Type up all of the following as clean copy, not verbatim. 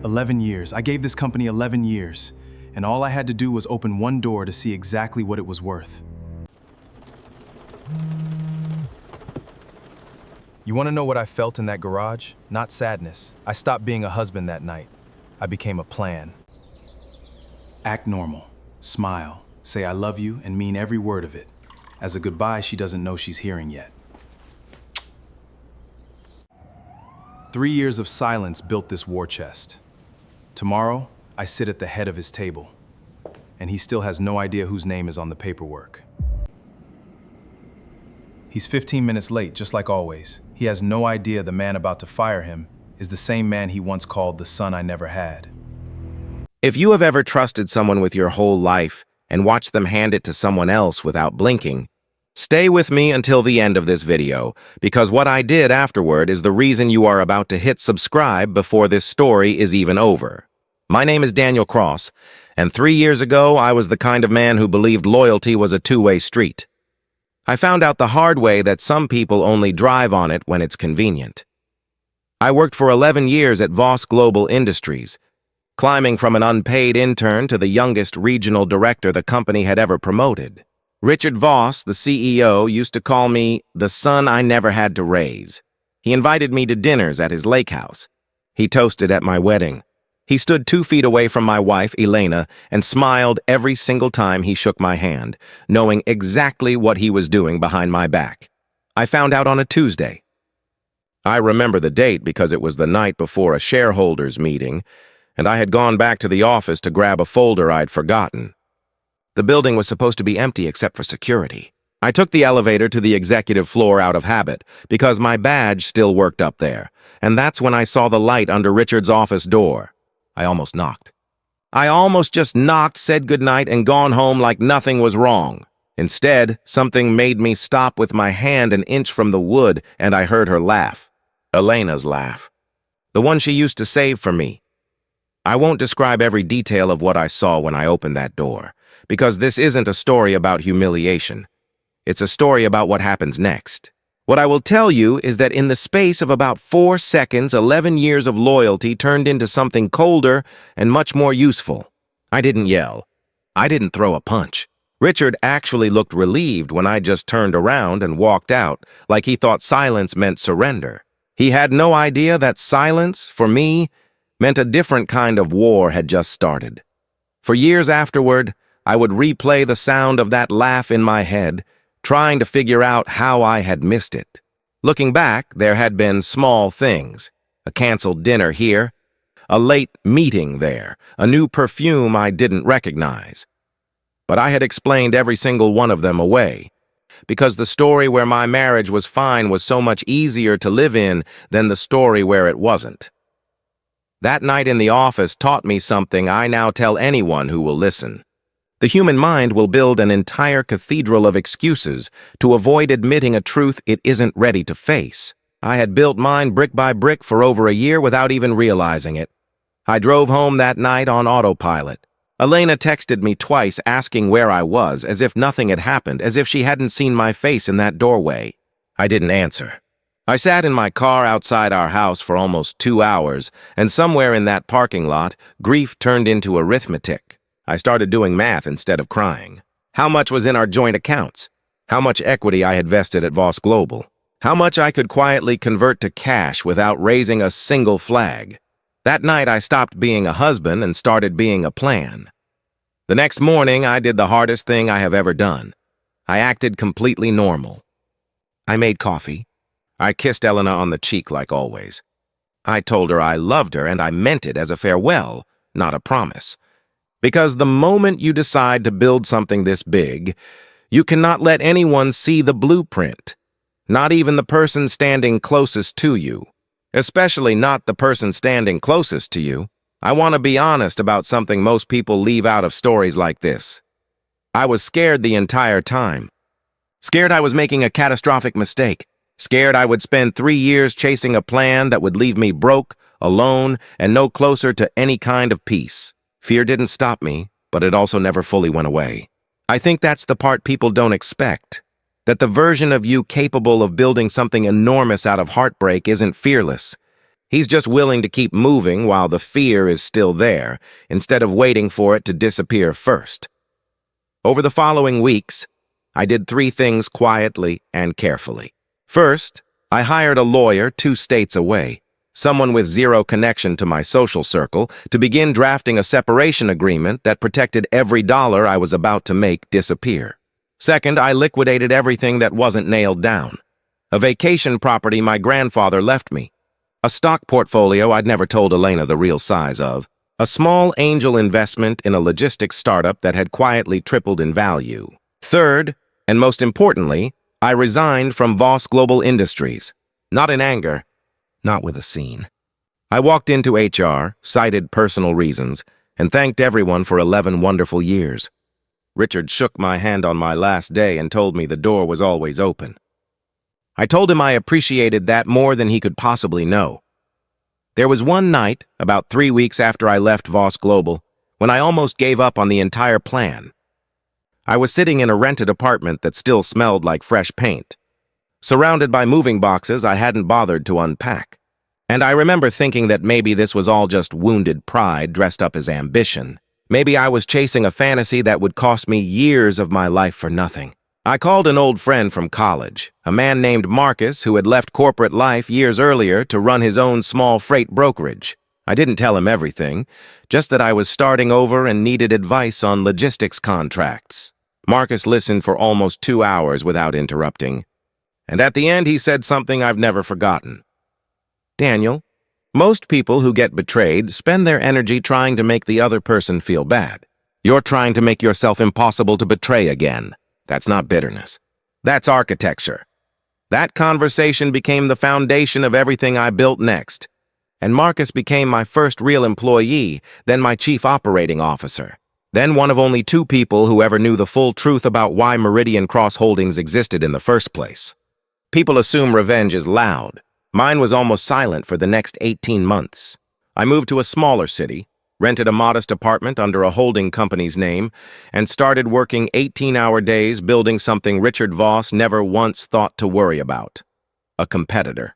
11 years. I gave this company 11 years, and all I had to do was open one door to see exactly what it was worth. You want to know what I felt in that garage? Not sadness. I stopped being a husband that night. I became a plan. Act normal. Smile. Say I love you and mean every word of it. As a goodbye she doesn't know she's hearing yet. 3 years of silence built this war chest. Tomorrow, I sit at the head of his table, and he still has no idea whose name is on the paperwork. He's 15 minutes late, just like always. He has no idea the man about to fire him is the same man he once called the son I never had. If you have ever trusted someone with your whole life and watched them hand it to someone else without blinking, stay with me until the end of this video, because what I did afterward is the reason you are about to hit subscribe before this story is even over. My name is Daniel Cross, and 3 years ago I was the kind of man who believed loyalty was a two-way street. I found out the hard way that some people only drive on it when it's convenient. I worked for 11 years at Voss Global Industries, climbing from an unpaid intern to the youngest regional director the company had ever promoted. Richard Voss, the CEO, used to call me the son I never had to raise. He invited me to dinners at his lake house. He toasted at my wedding. He stood 2 feet away from my wife, Elena, and smiled every single time he shook my hand, knowing exactly what he was doing behind my back. I found out on a Tuesday. I remember the date because it was the night before a shareholders meeting, and I had gone back to the office to grab a folder I'd forgotten. The building was supposed to be empty except for security. I took the elevator to the executive floor out of habit because my badge still worked up there, and that's when I saw the light under Richard's office door. I almost knocked. I almost just knocked, said goodnight, and gone home like nothing was wrong. Instead, something made me stop with my hand an inch from the wood, and I heard her laugh. Elena's laugh. The one she used to save for me. I won't describe every detail of what I saw when I opened that door, because this isn't a story about humiliation. It's a story about what happens next. What I will tell you is that in the space of about 4 seconds, 11 years of loyalty turned into something colder and much more useful. I didn't yell. I didn't throw a punch. Richard actually looked relieved when I just turned around and walked out, like he thought silence meant surrender. He had no idea that silence, for me, meant a different kind of war had just started. For years afterward, I would replay the sound of that laugh in my head, trying to figure out how I had missed it. Looking back, there had been small things. A canceled dinner here, a late meeting there, a new perfume I didn't recognize. But I had explained every single one of them away, because the story where my marriage was fine was so much easier to live in than the story where it wasn't. That night in the office taught me something I now tell anyone who will listen. The human mind will build an entire cathedral of excuses to avoid admitting a truth it isn't ready to face. I had built mine brick by brick for over a year without even realizing it. I drove home that night on autopilot. Elena texted me twice asking where I was, as if nothing had happened, as if she hadn't seen my face in that doorway. I didn't answer. I sat in my car outside our house for almost 2 hours, and somewhere in that parking lot, grief turned into arithmetic. I started doing math instead of crying. How much was in our joint accounts? How much equity I had vested at Voss Global? How much I could quietly convert to cash without raising a single flag? That night I stopped being a husband and started being a plan. The next morning I did the hardest thing I have ever done. I acted completely normal. I made coffee. I kissed Elena on the cheek like always. I told her I loved her and I meant it as a farewell, not a promise. Because the moment you decide to build something this big, you cannot let anyone see the blueprint, not even the person standing closest to you, especially not the person standing closest to you. I want to be honest about something most people leave out of stories like this. I was scared the entire time. Scared I was making a catastrophic mistake. Scared I would spend 3 years chasing a plan that would leave me broke, alone, and no closer to any kind of peace. Fear didn't stop me, but it also never fully went away. I think that's the part people don't expect. That the version of you capable of building something enormous out of heartbreak isn't fearless. He's just willing to keep moving while the fear is still there, instead of waiting for it to disappear first. Over the following weeks, I did 3 things quietly and carefully. First, I hired a lawyer 2 states away, someone with zero connection to my social circle, to begin drafting a separation agreement that protected every dollar I was about to make disappear. Second, I liquidated everything that wasn't nailed down. A vacation property my grandfather left me, a stock portfolio I'd never told Elena the real size of, a small angel investment in a logistics startup that had quietly tripled in value. Third, and most importantly, I resigned from Voss Global Industries, not in anger, not with a scene. I walked into HR, cited personal reasons, and thanked everyone for 11 wonderful years. Richard shook my hand on my last day and told me the door was always open. I told him I appreciated that more than he could possibly know. There was one night, about 3 weeks after I left Voss Global, when I almost gave up on the entire plan. I was sitting in a rented apartment that still smelled like fresh paint, surrounded by moving boxes I hadn't bothered to unpack. And I remember thinking that maybe this was all just wounded pride dressed up as ambition. Maybe I was chasing a fantasy that would cost me years of my life for nothing. I called an old friend from college, a man named Marcus who had left corporate life years earlier to run his own small freight brokerage. I didn't tell him everything, just that I was starting over and needed advice on logistics contracts. Marcus listened for almost 2 hours without interrupting, and at the end he said something I've never forgotten. Daniel, most people who get betrayed spend their energy trying to make the other person feel bad. You're trying to make yourself impossible to betray again. That's not bitterness. That's architecture. That conversation became the foundation of everything I built next. And Marcus became my first real employee, then my chief operating officer. Then one of only 2 people who ever knew the full truth about why Meridian Cross Holdings existed in the first place. People assume revenge is loud. Mine was almost silent for the next 18 months. I moved to a smaller city, rented a modest apartment under a holding company's name, and started working 18-hour days building something Richard Voss never once thought to worry about: a competitor.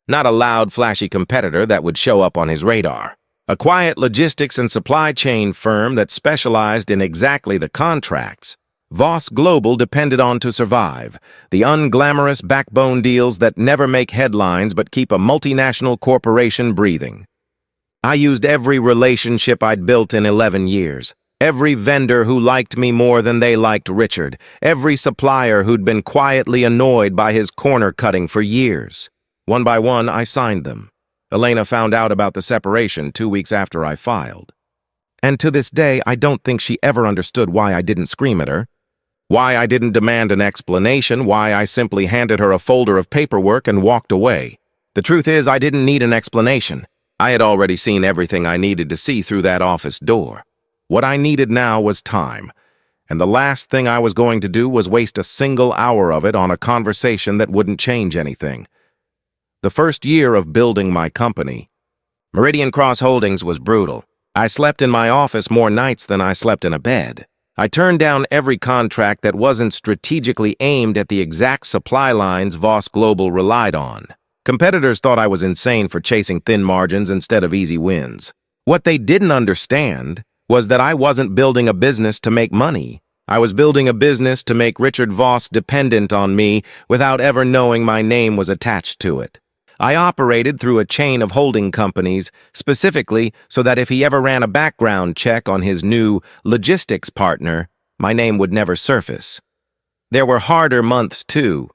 Not a loud, flashy competitor that would show up on his radar. A quiet logistics and supply chain firm that specialized in exactly the contracts Voss Global depended on to survive, the unglamorous backbone deals that never make headlines but keep a multinational corporation breathing. I used every relationship I'd built in 11 years, every vendor who liked me more than they liked Richard, every supplier who'd been quietly annoyed by his corner cutting for years. One by one, I signed them. Elena found out about the separation 2 weeks after I filed. And to this day, I don't think she ever understood why I didn't scream at her, why I didn't demand an explanation, why I simply handed her a folder of paperwork and walked away. The truth is, I didn't need an explanation. I had already seen everything I needed to see through that office door. What I needed now was time, and the last thing I was going to do was waste a single hour of it on a conversation that wouldn't change anything. The first year of building my company, Meridian Cross Holdings, was brutal. I slept in my office more nights than I slept in a bed. I turned down every contract that wasn't strategically aimed at the exact supply lines Voss Global relied on. Competitors thought I was insane for chasing thin margins instead of easy wins. What they didn't understand was that I wasn't building a business to make money. I was building a business to make Richard Voss dependent on me without ever knowing my name was attached to it. I operated through a chain of holding companies, specifically so that if he ever ran a background check on his new logistics partner, my name would never surface. There were harder months, too,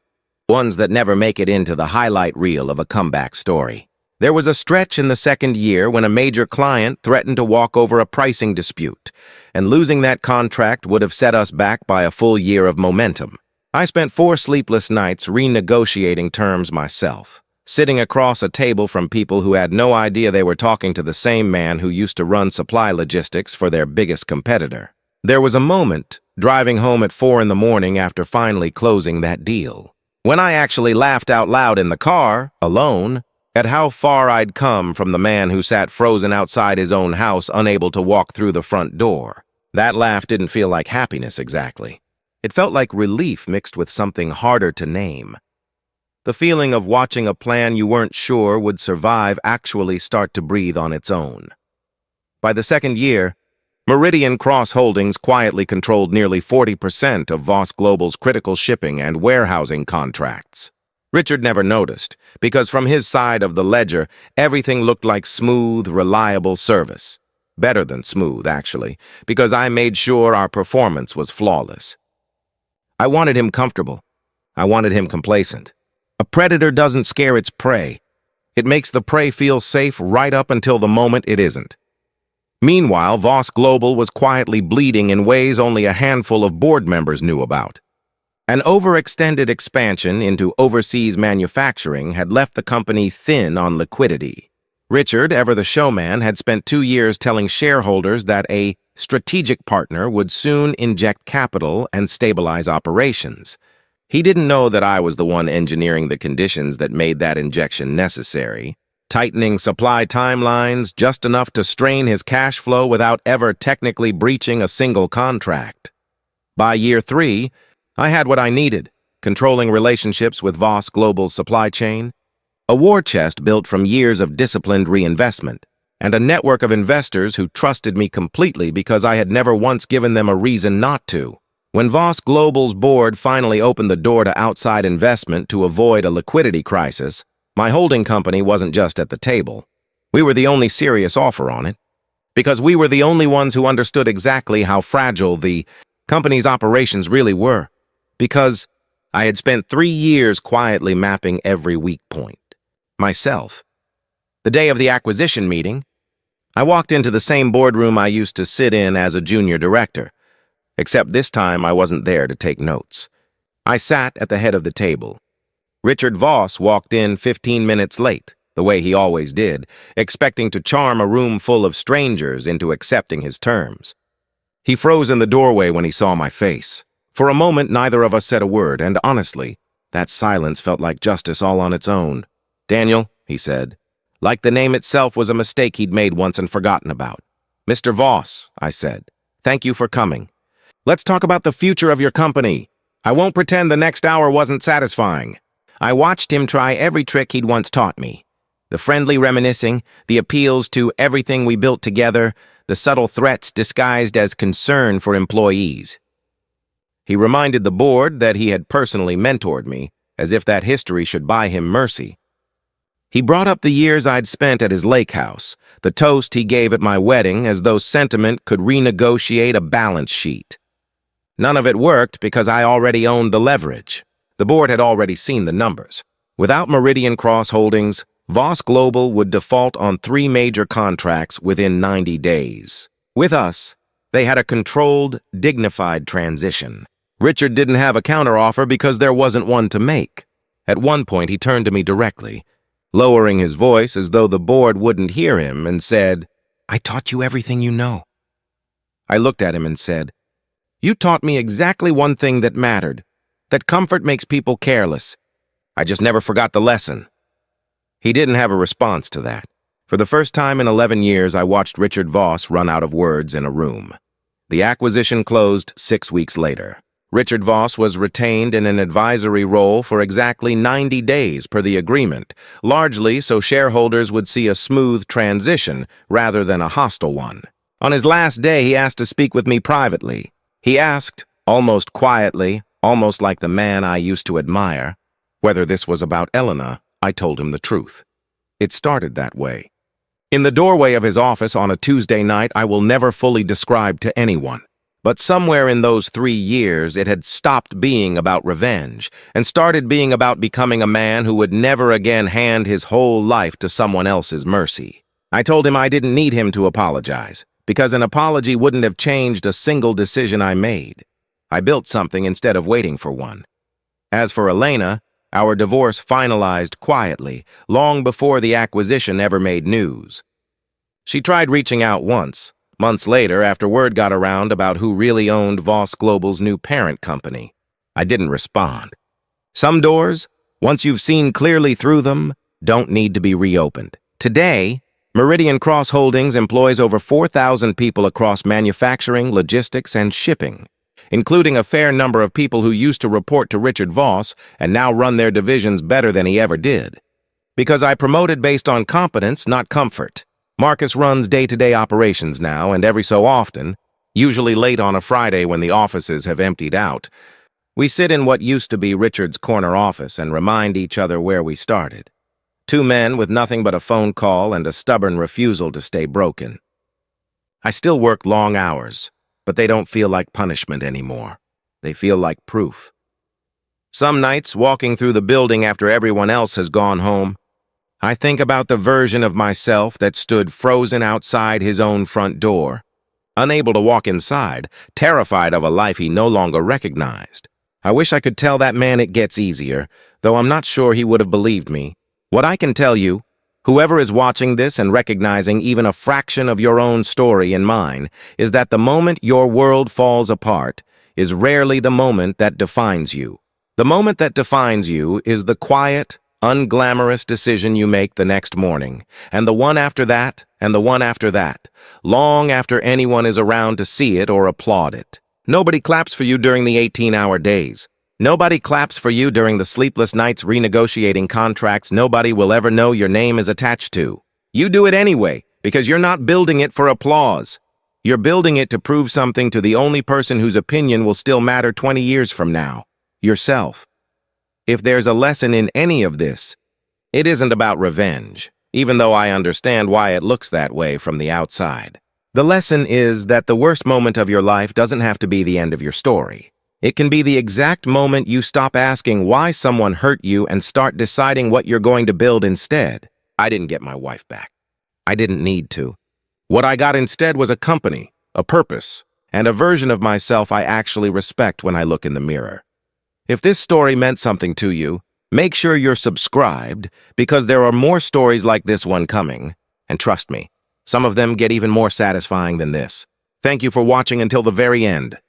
ones that never make it into the highlight reel of a comeback story. There was a stretch in the second year when a major client threatened to walk over a pricing dispute, and losing that contract would have set us back by a full year of momentum. I spent 4 sleepless nights renegotiating terms myself, sitting across a table from people who had no idea they were talking to the same man who used to run supply logistics for their biggest competitor. There was a moment, driving home at 4 in the morning after finally closing that deal, when I actually laughed out loud in the car, alone, at how far I'd come from the man who sat frozen outside his own house, unable to walk through the front door. That laugh didn't feel like happiness exactly. It felt like relief mixed with something harder to name. The feeling of watching a plan you weren't sure would survive actually start to breathe on its own. By the second year, Meridian Cross Holdings quietly controlled nearly 40% of Voss Global's critical shipping and warehousing contracts. Richard never noticed, because from his side of the ledger, everything looked like smooth, reliable service. Better than smooth, actually, because I made sure our performance was flawless. I wanted him comfortable. I wanted him complacent. A predator doesn't scare its prey. It makes the prey feel safe right up until the moment it isn't. Meanwhile, Voss Global was quietly bleeding in ways only a handful of board members knew about. An overextended expansion into overseas manufacturing had left the company thin on liquidity. Richard, ever the showman, had spent 2 years telling shareholders that a strategic partner would soon inject capital and stabilize operations. He didn't know that I was the one engineering the conditions that made that injection necessary, tightening supply timelines just enough to strain his cash flow without ever technically breaching a single contract. By year 3, I had what I needed, controlling relationships with Voss Global's supply chain, a war chest built from years of disciplined reinvestment, and a network of investors who trusted me completely because I had never once given them a reason not to. When Voss Global's board finally opened the door to outside investment to avoid a liquidity crisis, my holding company wasn't just at the table. We were the only serious offer on it, because we were the only ones who understood exactly how fragile the company's operations really were. Because I had spent 3 years quietly mapping every weak point. Myself. The day of the acquisition meeting, I walked into the same boardroom I used to sit in as a junior director, except this time I wasn't there to take notes. I sat at the head of the table. Richard Voss walked in 15 minutes late, the way he always did, expecting to charm a room full of strangers into accepting his terms. He froze in the doorway when he saw my face. For a moment, neither of us said a word, and honestly, that silence felt like justice all on its own. "Daniel," he said, like the name itself was a mistake he'd made once and forgotten about. "Mr. Voss," I said, "thank you for coming. Let's talk about the future of your company. I won't pretend the next hour wasn't satisfying." I watched him try every trick he'd once taught me. The friendly reminiscing, the appeals to everything we built together, the subtle threats disguised as concern for employees. He reminded the board that he had personally mentored me, as if that history should buy him mercy. He brought up the years I'd spent at his lake house, the toast he gave at my wedding, as though sentiment could renegotiate a balance sheet. None of it worked because I already owned the leverage. The board had already seen the numbers. Without Meridian Cross Holdings, Voss Global would default on 3 major contracts within 90 days. With us, they had a controlled, dignified transition. Richard didn't have a counteroffer because there wasn't one to make. At one point, he turned to me directly, lowering his voice as though the board wouldn't hear him, and said, "I taught you everything you know." I looked at him and said, "You taught me exactly one thing that mattered, that comfort makes people careless. I just never forgot the lesson." He didn't have a response to that. For the first time in 11 years, I watched Richard Voss run out of words in a room. The acquisition closed 6 weeks later. Richard Voss was retained in an advisory role for exactly 90 days per the agreement, largely so shareholders would see a smooth transition rather than a hostile one. On his last day, he asked to speak with me privately. He asked, almost quietly, almost like the man I used to admire, whether this was about Elena. I told him the truth. It started that way. In the doorway of his office on a Tuesday night, I will never fully describe to anyone. But somewhere in those 3 years, it had stopped being about revenge and started being about becoming a man who would never again hand his whole life to someone else's mercy. I told him I didn't need him to apologize, because an apology wouldn't have changed a single decision I made. I built something instead of waiting for one. As for Elena, our divorce finalized quietly, long before the acquisition ever made news. She tried reaching out once, months later after word got around about who really owned Voss Global's new parent company. I didn't respond. Some doors, once you've seen clearly through them, don't need to be reopened. Today, Meridian Cross Holdings employs over 4,000 people across manufacturing, logistics, and shipping. including a fair number of people who used to report to Richard Voss and now run their divisions better than he ever did. Because I promoted based on competence, not comfort. Marcus runs day-to-day operations now, and every so often, usually late on a Friday when the offices have emptied out, we sit in what used to be Richard's corner office and remind each other where we started. Two men with nothing but a phone call and a stubborn refusal to stay broken. I still work long hours, but they don't feel like punishment anymore. They feel like proof. Some nights, walking through the building after everyone else has gone home, I think about the version of myself that stood frozen outside his own front door, unable to walk inside, terrified of a life he no longer recognized. I wish I could tell that man it gets easier, though I'm not sure he would have believed me. What I can tell you, whoever is watching this and recognizing even a fraction of your own story in mine, is that the moment your world falls apart is rarely the moment that defines you. The moment that defines you is the quiet, unglamorous decision you make the next morning, and the one after that, and the one after that, long after anyone is around to see it or applaud it. Nobody claps for you during the 18-hour days. Nobody claps for you during the sleepless nights renegotiating contracts nobody will ever know your name is attached to. You do it anyway, because you're not building it for applause. You're building it to prove something to the only person whose opinion will still matter 20 years from now, yourself. If there's a lesson in any of this, it isn't about revenge, even though I understand why it looks that way from the outside. The lesson is that the worst moment of your life doesn't have to be the end of your story. It can be the exact moment you stop asking why someone hurt you and start deciding what you're going to build instead. I didn't get my wife back. I didn't need to. What I got instead was a company, a purpose, and a version of myself I actually respect when I look in the mirror. If this story meant something to you, make sure you're subscribed, because there are more stories like this one coming, and trust me, some of them get even more satisfying than this. Thank you for watching until the very end.